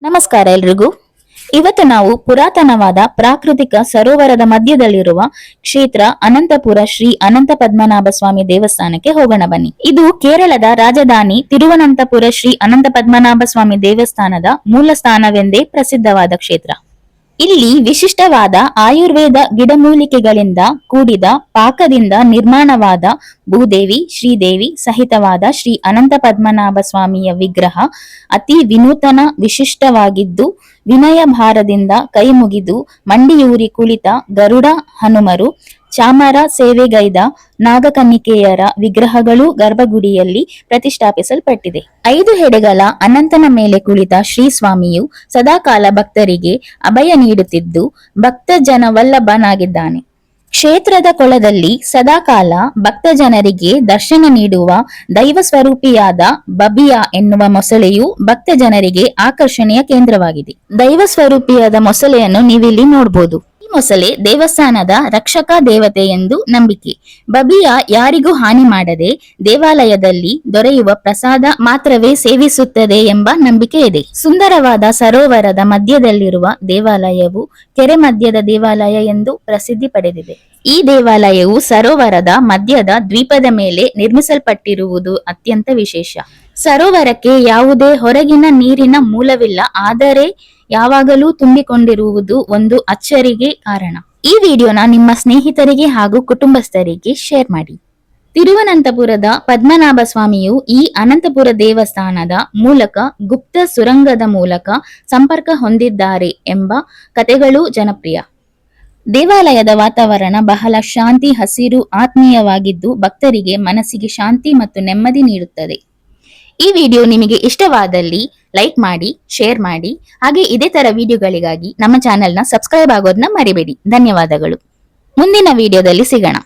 ನಮಸ್ಕಾರ ಎಲ್ರಿಗೂ. ಇವತ್ತು ನಾವು ಪುರಾತನವಾದ ಪ್ರಾಕೃತಿಕ ಸರೋವರದ ಮಧ್ಯದಲ್ಲಿರುವ ಕ್ಷೇತ್ರ ಅನಂತಪುರ ಶ್ರೀ ಅನಂತ ಪದ್ಮನಾಭ ಸ್ವಾಮಿ ದೇವಸ್ಥಾನಕ್ಕೆ ಹೋಗೋಣ ಬನ್ನಿ. ಇದು ಕೇರಳದ ರಾಜಧಾನಿ ತಿರುವನಂತಪುರ ಶ್ರೀ ಅನಂತ ಪದ್ಮನಾಭ ಸ್ವಾಮಿ ದೇವಸ್ಥಾನದ ಮೂಲ ಸ್ಥಾನವೆಂದೇ ಪ್ರಸಿದ್ಧವಾದ ಕ್ಷೇತ್ರ. ಇಲ್ಲಿ ವಿಶಿಷ್ಟವಾದ ಆಯುರ್ವೇದ ಗಿಡಮೂಲಿಕೆಗಳಿಂದ ಕೂಡಿದ ಪಾಕದಿಂದ ನಿರ್ಮಾಣವಾದ ಭೂದೇವಿ ಶ್ರೀದೇವಿ ಸಹಿತವಾದ ಶ್ರೀ ಅನಂತ ಪದ್ಮನಾಭ ಸ್ವಾಮಿಯ ವಿಗ್ರಹ ಅತಿ ವಿನೂತನ ವಿಶಿಷ್ಟವಾಗಿದ್ದು, ವಿನಯ ಭಾರದಿಂದ ಕೈ ಮುಗಿದು ಮಂಡಿಯೂರಿ ಕುಳಿತ ಗರುಡ ಹನುಮರು, ಚಾಮರ ಸೇವೆಗೈದ ನಾಗಕನ್ನಿಕೆಯರ ವಿಗ್ರಹಗಳು ಗರ್ಭಗುಡಿಯಲ್ಲಿ ಪ್ರತಿಷ್ಠಾಪಿಸಲ್ಪಟ್ಟಿದೆ. 5 ಹೆಡೆಗಳ ಅನಂತನ ಮೇಲೆ ಕುಳಿತ ಶ್ರೀ ಸ್ವಾಮಿಯು ಸದಾಕಾಲ ಭಕ್ತರಿಗೆ ಅಭಯ ನೀಡುತ್ತಿದ್ದು ಭಕ್ತ ಜನವಲ್ಲಭನಾಗಿದ್ದಾನೆ. ಕ್ಷೇತ್ರದ ಕೊಳದಲ್ಲಿ ಸದಾಕಾಲ ಭಕ್ತ ಜನರಿಗೆ ದರ್ಶನ ನೀಡುವ ದೈವ ಸ್ವರೂಪಿಯಾದ ಬಬಿಯಾ ಎನ್ನುವ ಮೊಸಳೆಯು ಭಕ್ತ ಜನರಿಗೆ ಆಕರ್ಷಣೆಯ ಕೇಂದ್ರವಾಗಿದೆ. ದೈವ ಸ್ವರೂಪಿಯಾದ ಮೊಸಳೆಯನ್ನು ನೀವಿಲ್ಲಿ ನೋಡಬಹುದು. ಈ ಮೊಸಳೆ ದೇವಸ್ಥಾನದ ರಕ್ಷಕ ದೇವತೆ ಎಂದು ನಂಬಿಕೆ. ಬಬಿಯಾ ಯಾರಿಗೂ ಹಾನಿ ಮಾಡದೆ ದೇವಾಲಯದಲ್ಲಿ ದೊರೆಯುವ ಪ್ರಸಾದ ಮಾತ್ರವೇ ಸೇವಿಸುತ್ತದೆ ಎಂಬ ನಂಬಿಕೆ ಇದೆ. ಸುಂದರವಾದ ಸರೋವರದ ಮಧ್ಯದಲ್ಲಿರುವ ದೇವಾಲಯವು ಕೆರೆ ಮಧ್ಯದ ದೇವಾಲಯ ಎಂದು ಪ್ರಸಿದ್ಧಿ ಪಡೆದಿದೆ. ಈ ದೇವಾಲಯವು ಸರೋವರದ ಮಧ್ಯದ ದ್ವೀಪದ ಮೇಲೆ ನಿರ್ಮಿಸಲ್ಪಟ್ಟಿರುವುದು ಅತ್ಯಂತ ವಿಶೇಷ. ಸರೋವರಕ್ಕೆ ಯಾವುದೇ ಹೊರಗಿನ ನೀರಿನ ಮೂಲವಿಲ್ಲ, ಆದರೆ ಯಾವಾಗಲೂ ತುಂಬಿಕೊಂಡಿರುವುದು ಒಂದು ಅಚ್ಚರಿಗೆ ಕಾರಣ. ಈ ವಿಡಿಯೋನ ನಿಮ್ಮ ಸ್ನೇಹಿತರಿಗೆ ಹಾಗೂ ಕುಟುಂಬಸ್ಥರಿಗೆ ಶೇರ್ ಮಾಡಿ. ತಿರುವನಂತಪುರದ ಪದ್ಮನಾಭ ಸ್ವಾಮಿಯು ಈ ಅನಂತಪುರ ದೇವಸ್ಥಾನದ ಮೂಲಕ ಗುಪ್ತ ಸುರಂಗದ ಮೂಲಕ ಸಂಪರ್ಕ ಹೊಂದಿದ್ದಾರೆ ಎಂಬ ಕಥೆಗಳು ಜನಪ್ರಿಯ. ದೇವಾಲಯದ ವಾತಾವರಣ ಬಹಳ ಶಾಂತಿ, ಹಸಿರು, ಆತ್ಮೀಯವಾಗಿದ್ದು ಭಕ್ತರಿಗೆ ಮನಸ್ಸಿಗೆ ಶಾಂತಿ ಮತ್ತು ನೆಮ್ಮದಿ ನೀಡುತ್ತದೆ. ಈ ವಿಡಿಯೋ ನಿಮಗೆ ಇಷ್ಟವಾದಲ್ಲಿ ಲೈಕ್ ಮಾಡಿ, ಶೇರ್ ಮಾಡಿ. ಹಾಗೆ ಇದೇ ತರ ವಿಡಿಯೋಗಳಿಗಾಗಿ ನಮ್ಮ ಚಾನೆಲ್ನ ಸಬ್ಸ್ಕ್ರೈಬ್ ಆಗೋದನ್ನ ಮರಿಬೇಡಿ. ಧನ್ಯವಾದಗಳು. ಮುಂದಿನ ವಿಡಿಯೋದಲ್ಲಿ ಸಿಗೋಣ.